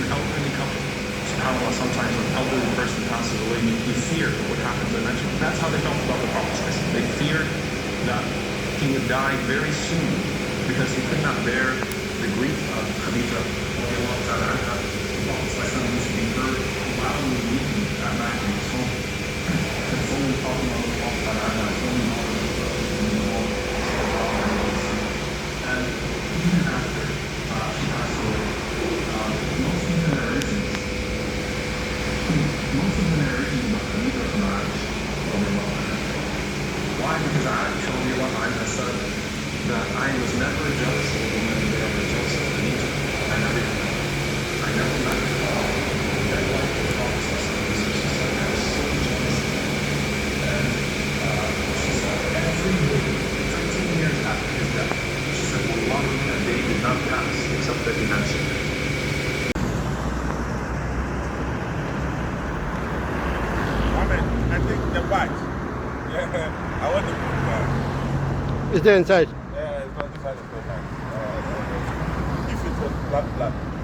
an elderly couple, subhanAllah, sometimes when an elderly person passes away, you fear what happens eventually. That's how they felt about the Prophet. They feared that he would die very soon because he could not bear the grief of Khadija. The Prophet used to be heard loudly weeping at night in his home, consoling Fatima, consoling all of the world, and even after she passed away, most of the narrations about Khadija from Aisha. Why? Because Aisha said that I was never jealous of a woman the way I was jealous of Khadija. I never met very like the Prophet. She said I was so jealous. And she said every day, 13 years after his death, she said, Wallahi, a day did not pass except that he mentioned it. I think the badge. Yeah, I want the book back. Is there inside? Yeah, it's not inside the book. If it was black.